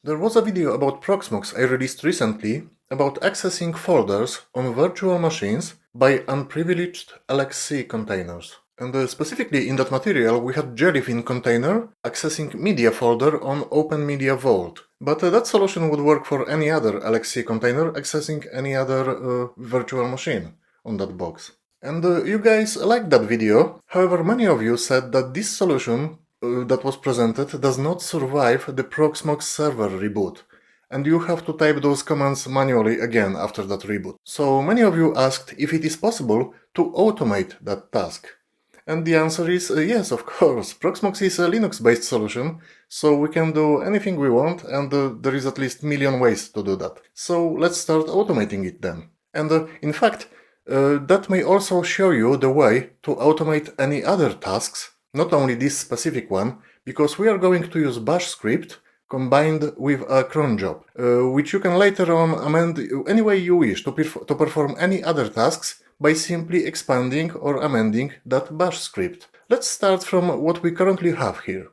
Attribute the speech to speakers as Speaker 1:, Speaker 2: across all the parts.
Speaker 1: There was a video about Proxmox I released recently about accessing folders on virtual machines by unprivileged LXC containers. And specifically in that material we had Jellyfin container accessing media folder on Open Media Vault. But that solution would work for any other LXC container accessing any other virtual machine on that box. And you guys liked that video. However, many of you said that this solution that was presented does not survive the Proxmox server reboot, and you have to type those commands manually again after that reboot. So many of you asked if it is possible to automate that task. And the answer is yes, of course. Proxmox is a Linux-based solution, so we can do anything we want, and there is at least a million ways to do that. So let's start automating it then. And in fact, that may also show you the way to automate any other tasks, not only this specific one, because we are going to use bash script combined with a cron job, which you can later on amend any way you wish to perform any other tasks by simply expanding or amending that bash script. Let's start from what we currently have here.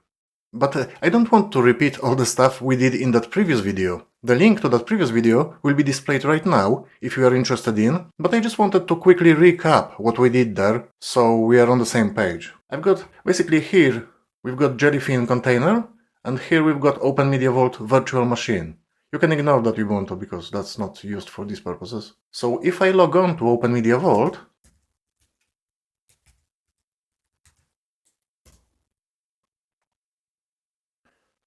Speaker 1: But I don't want to repeat all the stuff we did in that previous video. The link to that previous video will be displayed right now, if you are interested in, but I just wanted to quickly recap what we did there, so we are on the same page. I've got, basically here, we've got Jellyfin container, and here we've got Open Media Vault virtual machine. You can ignore that Ubuntu, because that's not used for these purposes. So if I log on to Open Media Vault,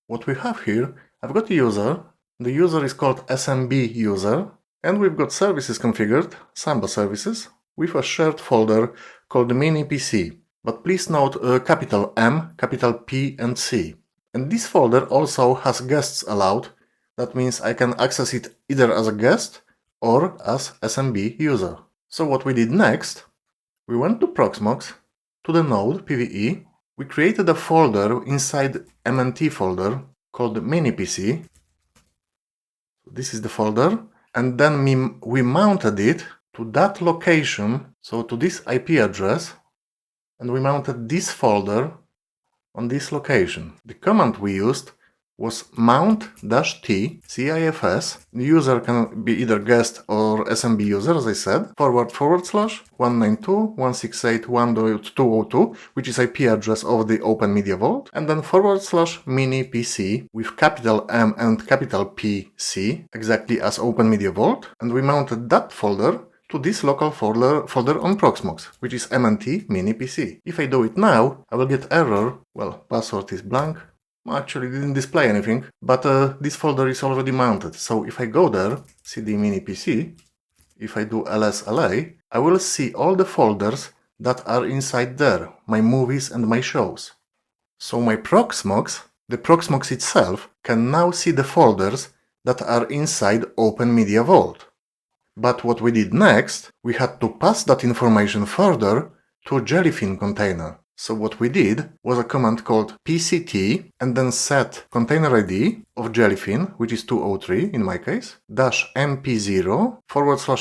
Speaker 1: what we have here, I've got a user, the user is called SMB user, and we've got services configured, Samba services, with a shared folder called MiniPC. But please note capital M, capital P and C. And this folder also has guests allowed. That means I can access it either as a guest or as SMB user. So what we did next, we went to Proxmox, to the node PVE, we created a folder inside MNT folder called MiniPC. This is the folder, and then we mounted it to that location, so to this IP address, and we mounted this folder on this location. The command we used was mount.sh CIFS. The user can be either guest or SMB user, as I said, / 192.168.1.202, which is IP address of the Open Media Vault, and then / MiniPC with capital M and capital PC, exactly as Open Media Vault, and we mounted that folder to this local folder on Proxmox, which is MNT MiniPC. If I do it now, I will get error. Well, password is blank. Actually, it didn't display anything, but this folder is already mounted. So if I go there, cd MiniPC, if I do lsla, I will see all the folders that are inside there, my movies and my shows. So my Proxmox, the Proxmox itself, can now see the folders that are inside Open Media Vault. But what we did next, we had to pass that information further to a Jellyfin container. So what we did was a command called pct and then set container ID of Jellyfin, which is 203 in my case, -mp0 /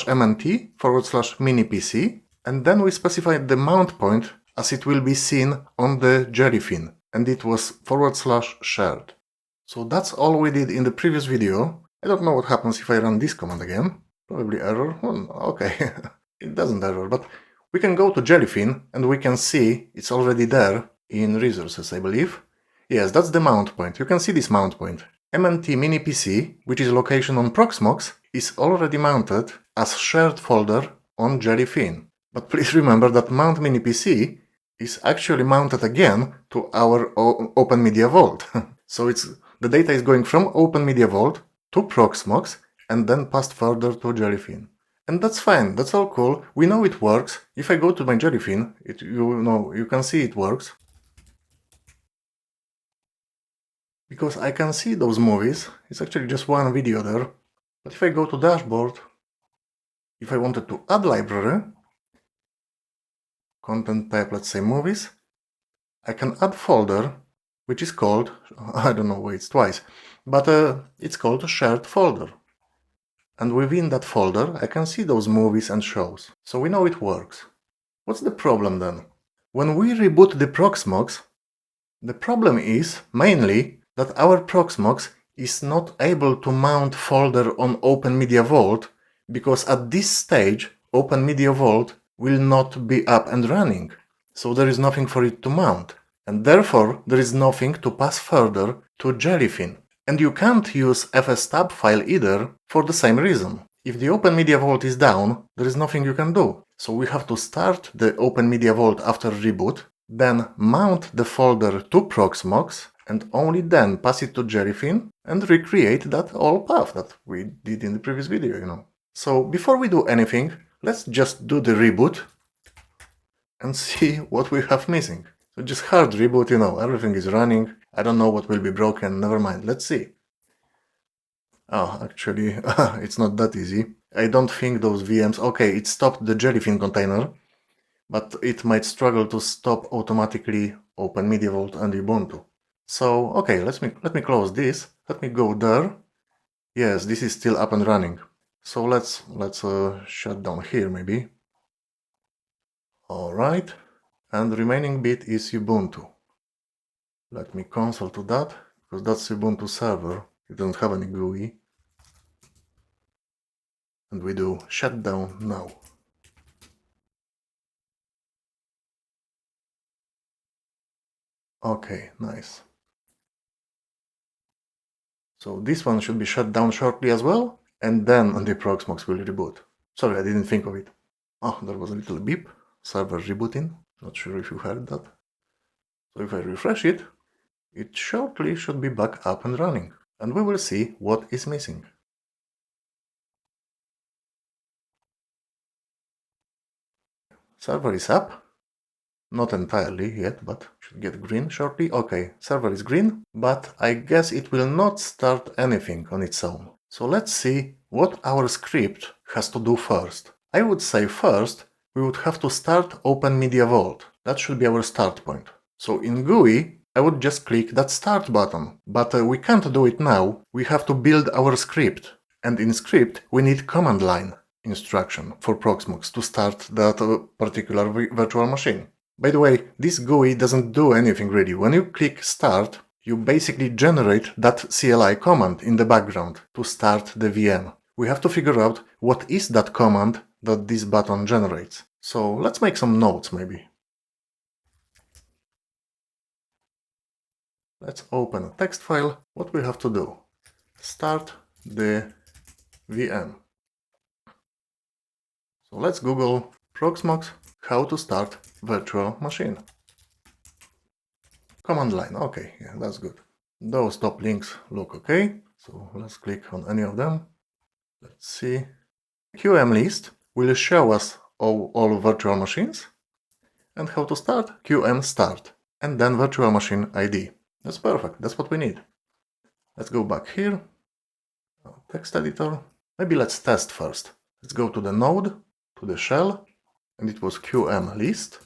Speaker 1: mnt / minipc, and then we specified the mount point as it will be seen on the Jellyfin, and it was / shared. So that's all we did in the previous video. I don't know what happens if I run this command again. Probably error. Well, okay, it doesn't error, but we can go to Jellyfin and we can see it's already there in resources, I believe. Yes, that's the mount point. You can see this mount point. MNT MiniPC, which is location on Proxmox, is already mounted as shared folder on Jellyfin. But please remember that mount MiniPC is actually mounted again to our Open Media Vault. So the data is going from Open Media Vault to Proxmox and then passed further to Jellyfin. And that's fine, that's all cool, we know it works. If I go to my Jellyfin, you can see it works. Because I can see those movies, it's actually just one video there. But if I go to dashboard, if I wanted to add library, content type, let's say movies, I can add folder, which is called, I don't know why it's twice, but it's called a shared folder. And within that folder, I can see those movies and shows. So we know it works. What's the problem then? When we reboot the Proxmox, the problem is mainly that our Proxmox is not able to mount folder on Open Media Vault because at this stage Open Media Vault will not be up and running. So there is nothing for it to mount, and therefore there is nothing to pass further to Jellyfin. And you can't use fstab file either for the same reason. If the Open Media Vault is down, there is nothing you can do. So we have to start the Open Media Vault after reboot, then mount the folder to Proxmox, and only then pass it to Jellyfin and recreate that old path that we did in the previous video, you know. So before we do anything, let's just do the reboot and see what we have missing. So just hard reboot, you know, everything is running. I don't know what will be broken, never mind, let's see. Oh, actually, it's not that easy. I don't think those VMs... Okay, it stopped the Jellyfin container, but it might struggle to stop automatically Open Media Vault and Ubuntu. So, okay, let me close this. Let me go there. Yes, this is still up and running. So let's shut down here maybe. All right, and the remaining bit is Ubuntu. Let me console to that, because that's Ubuntu server. It doesn't have any GUI. And we do shutdown now. Okay, nice. So this one should be shut down shortly as well, and then the Proxmox will reboot. Sorry, I didn't think of it. Oh, there was a little beep. Server rebooting. Not sure if you heard that. So if I refresh it, it shortly should be back up and running. And we will see what is missing. Server is up. Not entirely yet, but should get green shortly. Okay, server is green, but I guess it will not start anything on its own. So let's see what our script has to do first. I would say first we would have to start Open Media Vault. That should be our start point. So in GUI, I would just click that start button, but we can't do it now. We have to build our script, and in script we need command line instruction for Proxmox to start that particular virtual machine. By the way, this GUI doesn't do anything really. When you click start, you basically generate that CLI command in the background to start the VM. We have to figure out what is that command that this button generates. So let's make some notes maybe. Let's open a text file. What we have to do? Start the VM. So let's Google Proxmox how to start virtual machine. Command line, okay, yeah, that's good. Those top links look okay, so let's click on any of them. Let's see. QM list will show us all virtual machines, and how to start, QM start, and then virtual machine ID. That's perfect, that's what we need. Let's go back here, text editor. Maybe let's test first. Let's go to the node, to the shell, and it was QM list.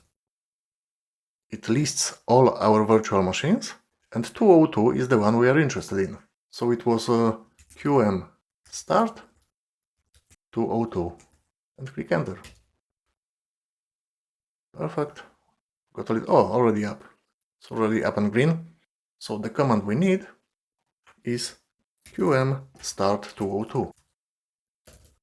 Speaker 1: It lists all our virtual machines, and 202 is the one we are interested in. So it was QM start 202, and click enter. Perfect. Got a little, oh, already up. It's already up and green. So the command we need is QM start 202.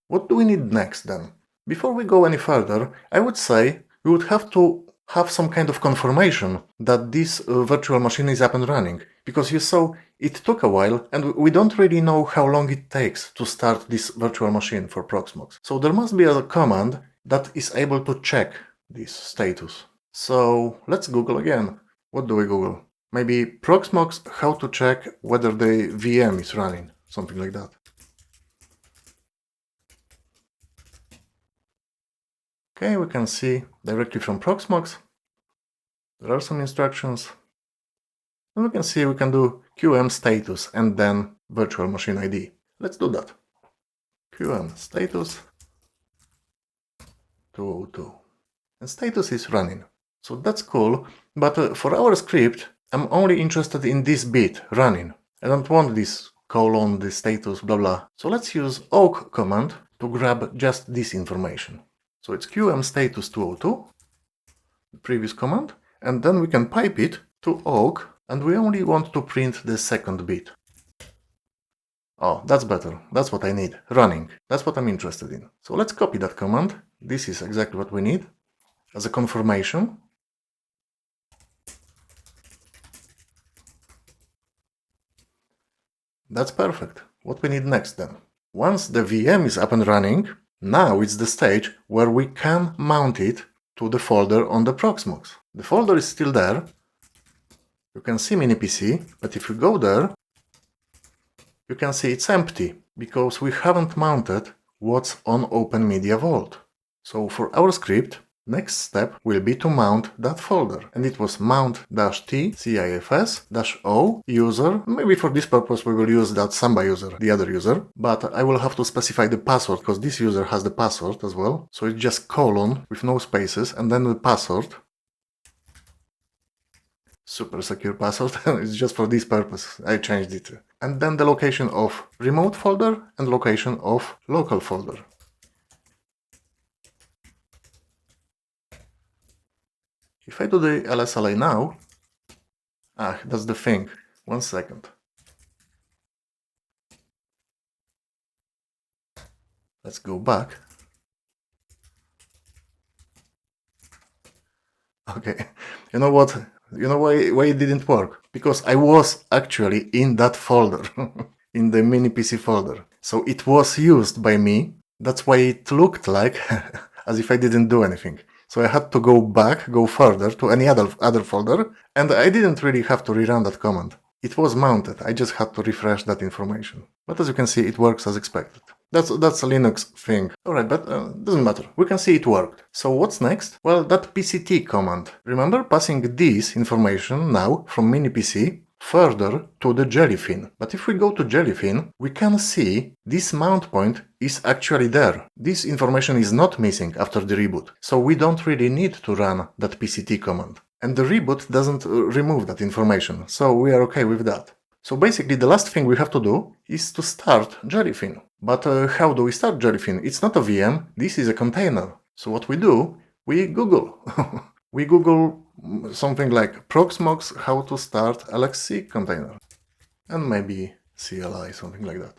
Speaker 1: What do we need next then? Before we go any further, I would say we would have to have some kind of confirmation that this virtual machine is up and running. Because you saw it took a while, and we don't really know how long it takes to start this virtual machine for Proxmox. So there must be a command that is able to check this status. So let's Google again. What do we Google? Maybe Proxmox how to check whether the VM is running, something like that. Okay, we can see directly from Proxmox. There are some instructions. And we can see we can do QM status and then virtual machine ID. Let's do that. QM status 202. And status is running. So that's cool, but for our script, I'm only interested in this bit, running. I don't want this colon, the status, blah blah. So let's use awk command to grab just this information. So it's QM status 202, the previous command, and then we can pipe it to awk, and we only want to print the second bit. Oh, that's better. That's what I need. Running. That's what I'm interested in. So let's copy that command. This is exactly what we need as a confirmation. That's perfect. What we need next then? Once the VM is up and running, now it's the stage where we can mount it to the folder on the Proxmox. The folder is still there. You can see MiniPC, but if you go there, you can see it's empty because we haven't mounted what's on Open Media Vault. So for our script, next step will be to mount that folder, and it was mount.sh CIFS-O user. Maybe for this purpose we will use that smbuser, the other user, but I will have to specify the password because this user has the password as well. So it's just colon with no spaces and then the password. Super secure password. It's just for this purpose. I changed it. And then the location of remote folder and location of local folder. If I do the LSLA now, that's the thing. 1 second. Let's go back. Okay, you know what? You know why it didn't work? Because I was actually in that folder, in the MiniPC folder. So it was used by me. That's why it looked like as if I didn't do anything. So I had to go back, go further to any other folder, and I didn't really have to rerun that command. It was mounted, I just had to refresh that information. But as you can see, it works as expected. That's a Linux thing. Alright, but doesn't matter. We can see it worked. So what's next? Well, that pct command. Remember passing this information now from MiniPC further to the Jellyfin. But if we go to Jellyfin, we can see this mount point is actually there. This information is not missing after the reboot. So we don't really need to run that pct command. And the reboot doesn't remove that information. So we are okay with that. So basically the last thing we have to do is to start Jellyfin. But how do we start Jellyfin? It's not a VM, this is a container. So what we do, we Google. We Google something like Proxmox how to start LXC container. And maybe CLI, something like that.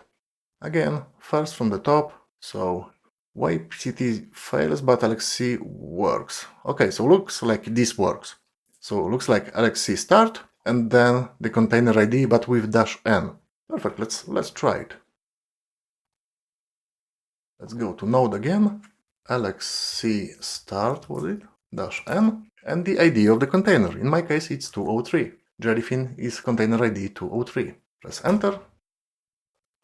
Speaker 1: Again, first from the top, so why PCT fails but LXC works. Okay, so looks like this works. So it looks like lxc-start and then the container ID but with -n. Perfect, let's try it. Let's go to node again, lxc-start was it, -n, and the ID of the container. In my case it's 203. Jellyfin is container ID 203. Press enter.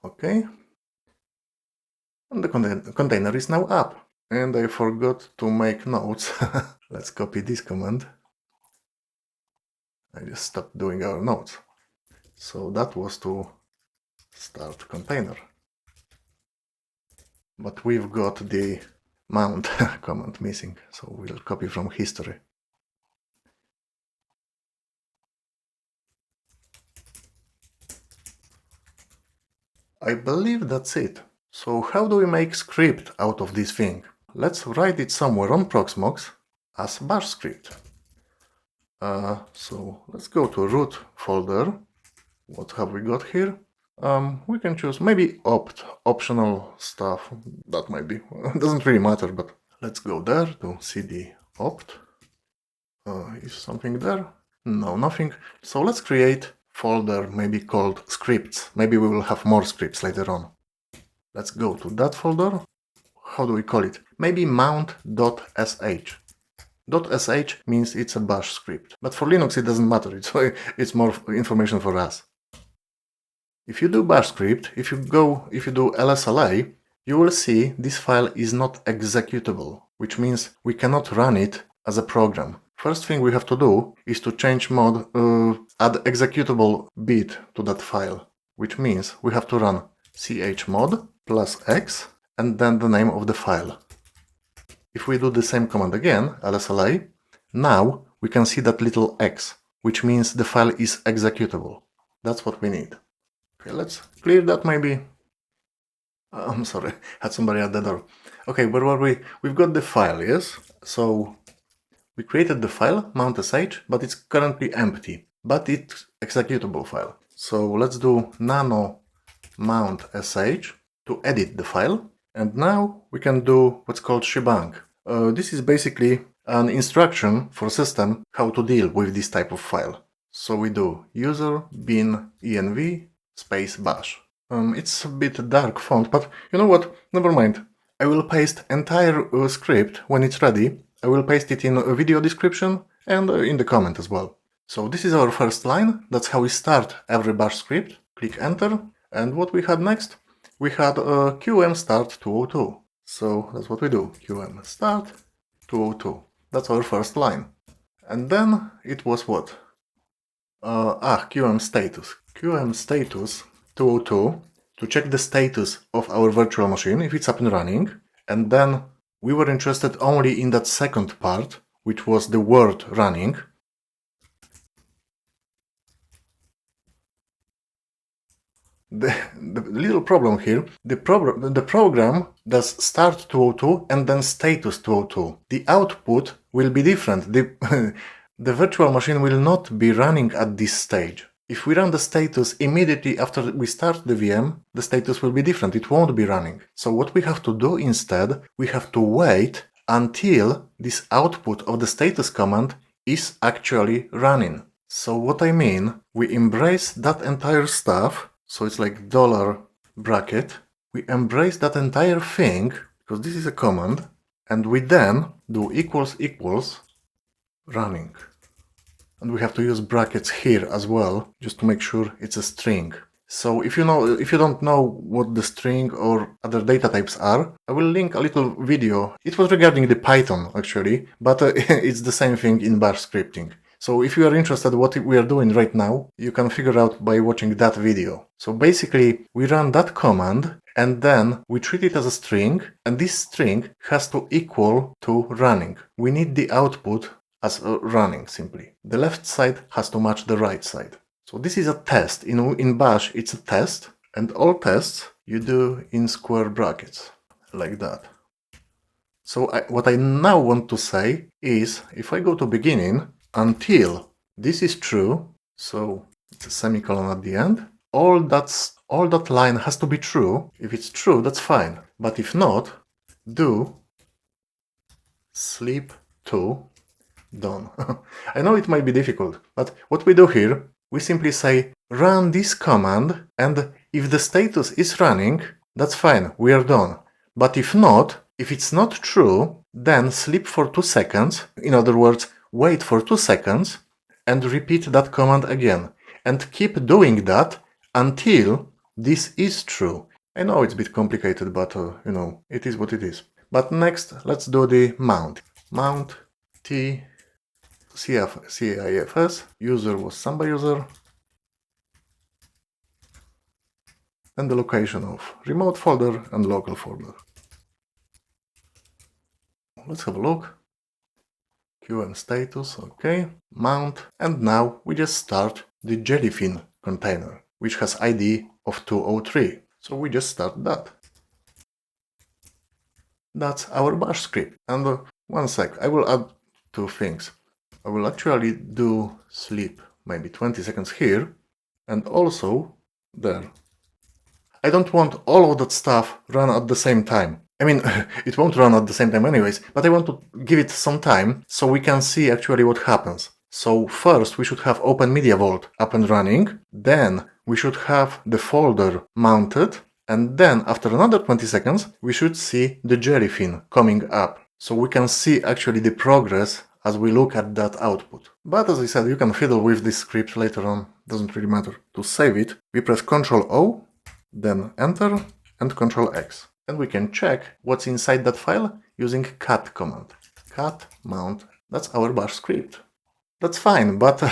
Speaker 1: Okay. And the container is now up. And I forgot to make notes. Let's copy this command. I just stopped doing our notes. So that was to start container. But we've got the mount command missing, so we'll copy from history. I believe that's it. So how do we make script out of this thing? Let's write it somewhere on Proxmox as bash script. So let's go to root folder. What have we got here? We can choose maybe optional stuff. That might be, doesn't really matter, but let's go there to cd opt. Is something there? No, nothing. So let's create folder maybe called scripts. Maybe we will have more scripts later on. Let's go to that folder. How do we call it? Maybe mount.sh. .sh means it's a bash script, but for Linux it doesn't matter, it's more information for us. If you do bash script, if you do lsla, you will see this file is not executable, which means we cannot run it as a program. First thing we have to do is to change mode, add executable bit to that file, which means we have to run chmod +x and then the name of the file. If we do the same command again, lsla, now we can see that little x, which means the file is executable. That's what we need. Okay, let's clear that maybe. I'm sorry, had somebody at the door. Okay, where were we? We've got the file, yes? So we created the file, mount.sh, but it's currently empty, but it's executable file. So let's do nano mount.sh to edit the file. And now we can do what's called shebang. This is basically an instruction for system how to deal with this type of file. So we do user bin env space bash. It's a bit dark font, but you know what? Never mind. I will paste entire script when it's ready. I will paste it in a video description and in the comment as well. So this is our first line. That's how we start every bash script. Click enter. And what we had next? We had qm start 202. So that's what we do. qm start 202. That's our first line. And then it was what? qm status. qm status 202 to check the status of our virtual machine if it's up and running. And then we were interested only in that second part, which was the word running. The little problem here, the program does start 202 and then status 202. The output will be different. The virtual machine will not be running at this stage. If we run the status immediately after we start the VM, the status will be different. It won't be running. So what we have to do instead, we have to wait until this output of the status command is actually running. So what I mean, we embrace that entire stuff. So it's like dollar bracket. We embrace that entire thing, because this is a command, and we then do equals equals running. And we have to use brackets here as well, just to make sure it's a string. So if you don't know what the string or other data types are, I will link a little video. It was regarding the Python actually, but it's the same thing in bash scripting. So if you are interested in what we are doing right now, you can figure out by watching that video. So basically, we run that command and then we treat it as a string, and this string has to equal to running. We need the output as running simply. The left side has to match the right side. So this is a test. In bash, it's a test, and all tests you do in square brackets, like that. So what I now want to say is, if I go to beginning, until this is true, so it's a semicolon at the end, all that line has to be true. If it's true, that's fine. But if not, do sleep to done. I know it might be difficult, but what we do here, we simply say run this command, and if the status is running, that's fine, we are done. But if not, if it's not true, then sleep for 2 seconds. In other words, wait for 2 seconds and repeat that command again. And keep doing that until this is true. I know it's a bit complicated, but you know, it is what it is. But next, let's do the mount. Mount t CIFS, user was smbuser, and the location of remote folder and local folder. Let's have a look. QM status, okay, mount, and now we just start the jellyfin container, which has ID of 203. So we just start that. That's our bash script. And one sec, I will add 2 things. I will actually do sleep maybe 20 seconds here, and also there. I don't want all of that stuff run at the same time. I mean, it won't run at the same time anyways, but I want to give it some time so we can see actually what happens. So first we should have Open Media Vault up and running, then we should have the folder mounted, and then after another 20 seconds we should see the jellyfin coming up. So we can see actually the progress as we look at that output. But as I said, you can fiddle with this script later on, doesn't really matter. To save it, we press Ctrl O, then Enter and Ctrl X. And we can check what's inside that file using cat command. Cat mount, that's our bash script. That's fine, but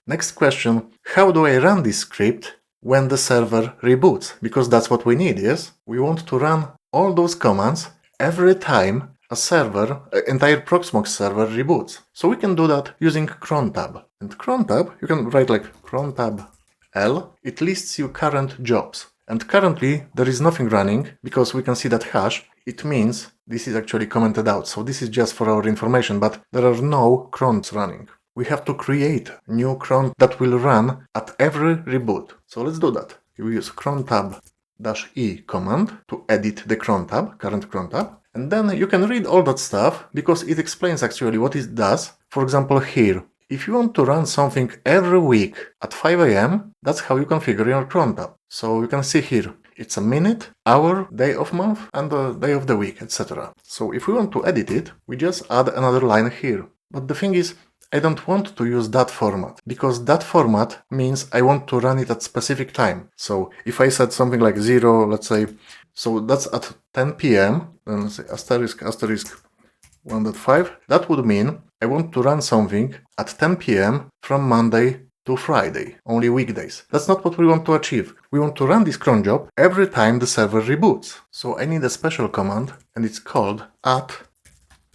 Speaker 1: next question, how do I run this script when the server reboots? Because that's what we need, yes? We want to run all those commands every time a server, entire Proxmox server reboots. So we can do that using crontab. And crontab, you can write like crontab L, it lists you current jobs. And currently there is nothing running because we can see that hash. It means this is actually commented out. So this is just for our information, but there are no crons running. We have to create a new cron that will run at every reboot. So let's do that. you use crontab-e command to edit the crontab, current crontab. And then you can read all that stuff because it explains actually what it does. For example, here, if you want to run something every week at 5 AM, that's how you configure your crontab. So you can see here, it's a minute, hour, day of month, and the day of the week, etc. So if we want to edit it, we just add another line here. But the thing is, I don't want to use that format, because that format means I want to run it at specific time. So if I set something like 0, let's say, so that's at 10 PM, then let's say asterisk 1.5, that would mean I want to run something at 10 PM from Monday to Friday, only weekdays. That's not what we want to achieve. We want to run this cron job every time the server reboots. So I need a special command, and it's called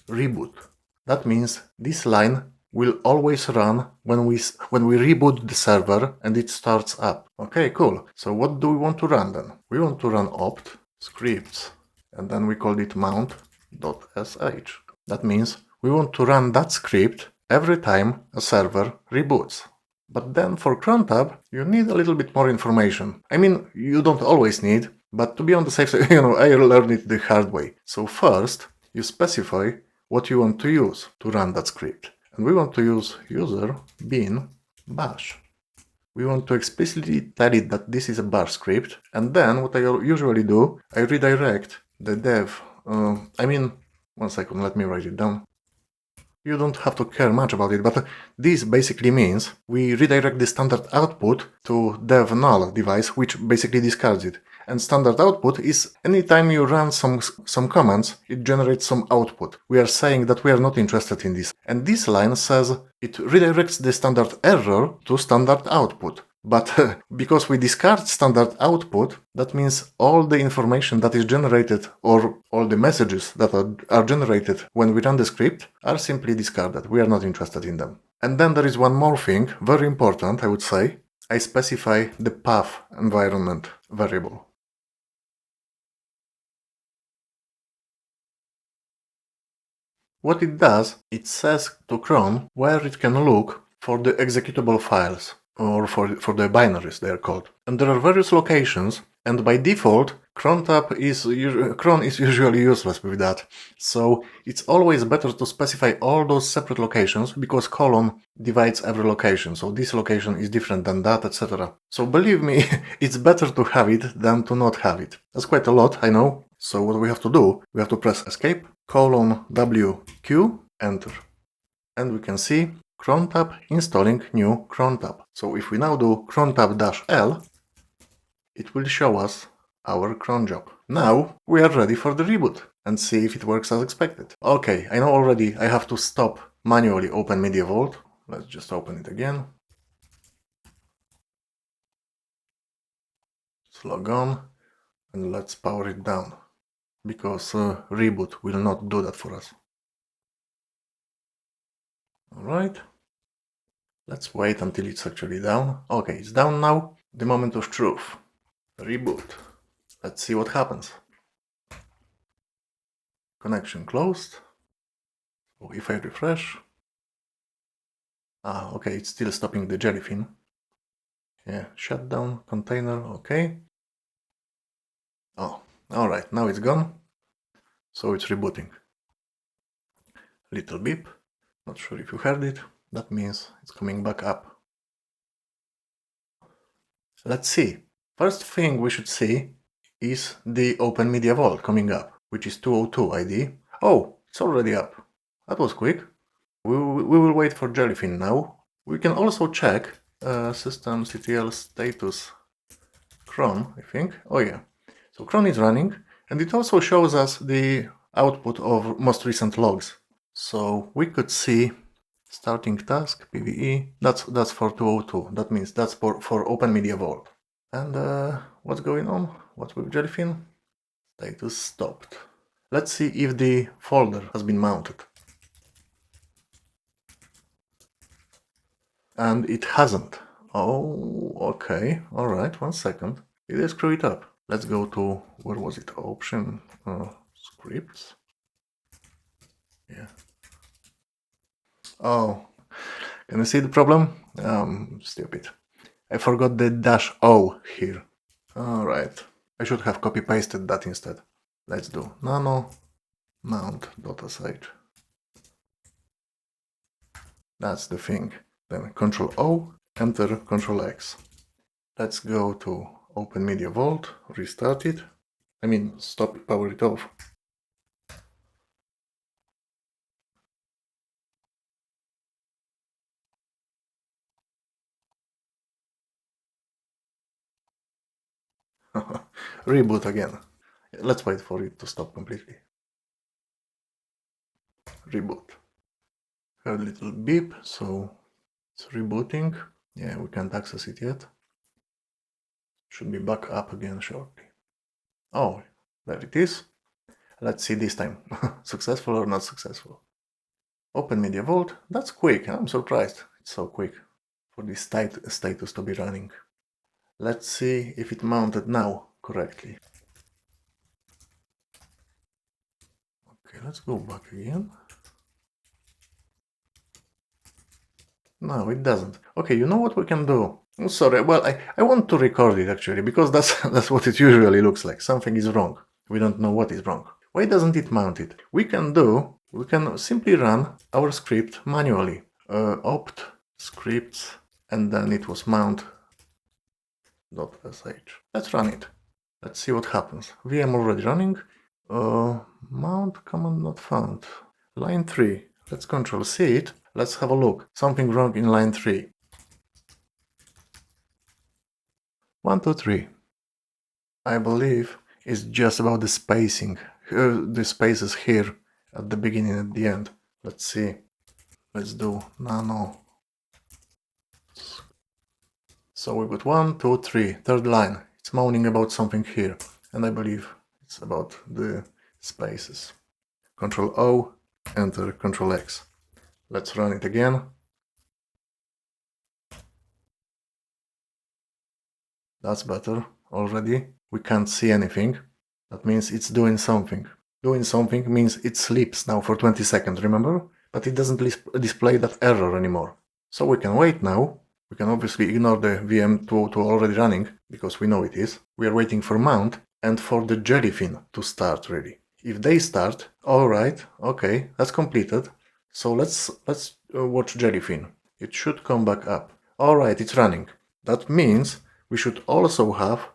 Speaker 1: @reboot. That means this line will always run when we reboot the server and it starts up. Okay, cool. So what do we want to run then? We want to run opt scripts, and then we called it mount.sh. That means we want to run that script every time a server reboots. But then for crontab, you need a little bit more information. I mean, you don't always need, but to be on the safe side, I learned it the hard way. So first, you specify what you want to use to run that script. And we want to use user bin bash. We want to explicitly tell it that this is a bash script. And then what I usually do, I redirect the dev. One second, let me write it down. You don't have to care much about it, but this basically means we redirect the standard output to dev null device, which basically discards it. And standard output is anytime you run some commands, it generates some output. We are saying that we are not interested in this. And this line says it redirects the standard error to standard output. But because we discard standard output, that means all the information that is generated, or all the messages that are generated when we run the script, are simply discarded. We are not interested in them. And then there is one more thing, very important, I would say. I specify the path environment variable. What it does, it says to cron where it can look for the executable files, or for the binaries they are called. And there are various locations, and by default, cron is usually useless with that. So it's always better to specify all those separate locations, because colon divides every location. So this location is different than that, etc. So believe me, it's better to have it than to not have it. That's quite a lot, I know. So what we have to do, we have to press escape, :WQ, enter. And we can see crontab installing new crontab. So if we now do crontab-L, it will show us our cron job. Now we are ready for the reboot and see if it works as expected. Okay, I know already I have to stop manually Open Media Vault. Let's just open it again. Let's log on and let's power it down, because reboot will not do that for us. Alright, let's wait until it's actually down. Okay, it's down now. The moment of truth. Reboot. Let's see what happens. Connection closed. So if I refresh... okay, it's still stopping the jellyfin. Yeah, shutdown, container, okay. Oh, alright, now it's gone. So it's rebooting. Little beep. Not sure if you heard it. That means it's coming back up. Let's see. First thing we should see is the Open Media Vault coming up, which is 202 ID. Oh, it's already up. That was quick. We will wait for jellyfin now. We can also check systemctl status cron, I think. Oh yeah. So cron is running, and it also shows us the output of most recent logs. So we could see starting task, PVE, that's for 202. That means that's for Open Media Vault. And what's going on? What's with jellyfin? Status stopped. Let's see if the folder has been mounted. And it hasn't. Oh, okay. Alright, 1 second. Did I screw it up? Let's go to, where was it? Option, scripts. Yeah. Oh, can you see the problem? Stupid. I forgot the -O here. Alright, I should have copy pasted that instead. Let's do nano mount.sh. That's the thing. Then Ctrl O, enter Ctrl X. Let's go to Open Media Vault, restart it. I mean, stop it, power it off. Reboot again. Let's wait for it to stop completely. Reboot. Heard a little beep, so it's rebooting. Yeah, we can't access it yet. Should be back up again shortly. Oh, there it is. Let's see this time. Successful or not successful. Open Media Vault. That's quick. I'm surprised. It's so quick for this status to be running. Let's see if it mounted now correctly. Okay, let's go back again. No, it doesn't. Okay, you know what we can do? Oh, sorry, well, I want to record it actually, because that's what it usually looks like. Something is wrong. We don't know what is wrong. Why doesn't it mount it? We can simply run our script manually. Opt scripts, and then it was mount.sh. Let's run it. Let's see what happens. VM already running. Mount command not found. Line 3. Let's Control C it. Let's have a look. Something wrong in line 3. 1, 2, 3. I believe it's just about the spacing. The spaces here at the beginning and at the end. Let's see. Let's do nano. So we got 1, 2, 3. Third line. It's moaning about something here. And I believe it's about the spaces. Control O, enter Control X. Let's run it again. That's better already. We can't see anything. That means it's doing something. Doing something means it sleeps now for 20 seconds, remember? But it doesn't display that error anymore. So we can wait now. We can obviously ignore the VM202 already running, because we know it is. We are waiting for mount and for the jellyfin to start really. If they start, alright, okay, that's completed. So let's watch jellyfin. It should come back up. Alright, it's running. That means we should also have...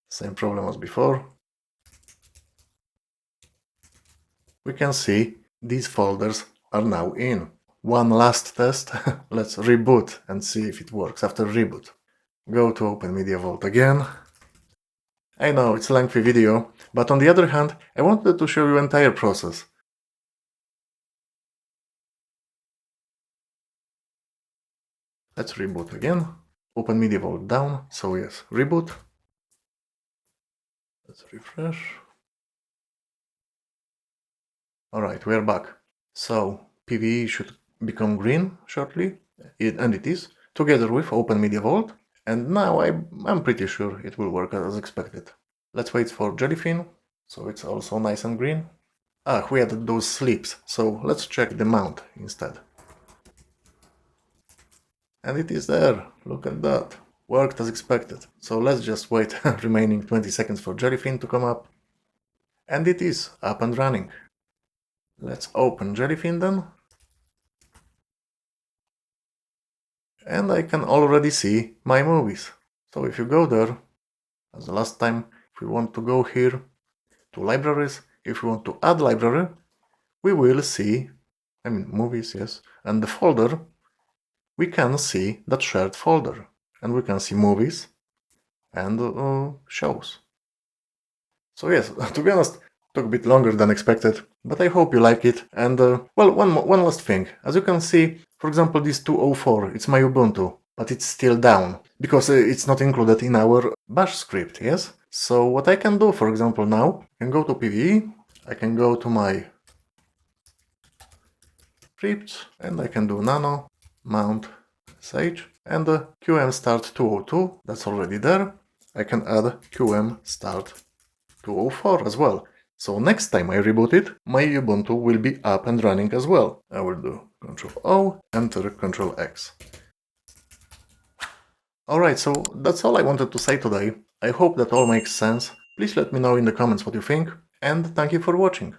Speaker 1: same problem as before. We can see these folders are now in. One last test. Let's reboot and see if it works after reboot. Go to Open Media Vault again. I know it's a lengthy video, but on the other hand, I wanted to show you the entire process. Let's reboot again. Open Media Vault down, so yes, reboot. Let's refresh. Alright, we are back. So PVE should become green shortly, and it is, together with Open Media Vault. And now I'm pretty sure it will work as expected. Let's wait for jellyfin, so it's also nice and green. We added those sleeps, so let's check the mount instead. And it is there, look at that. Worked as expected. So let's just wait remaining 20 seconds for jellyfin to come up. And it is up and running. Let's open jellyfin then. And I can already see my movies. So if you go there, as the last time, if we want to go here to libraries, if we want to add library, we will see, movies, yes, and the folder, we can see that shared folder, and we can see movies and shows. So yes, to be honest, took a bit longer than expected, but I hope you like it. And well, one last thing. As you can see, for example, this 204, it's my Ubuntu, but it's still down, because it's not included in our bash script, yes? So what I can do, for example, now, I can go to PVE, I can go to my scripts, and I can do nano mount.sh, and qm start 202, that's already there. I can add qm start 204 as well. So next time I reboot it, my Ubuntu will be up and running as well. I will do Ctrl O, enter Ctrl X. Alright, so that's all I wanted to say today. I hope that all makes sense. Please let me know in the comments what you think, and thank you for watching.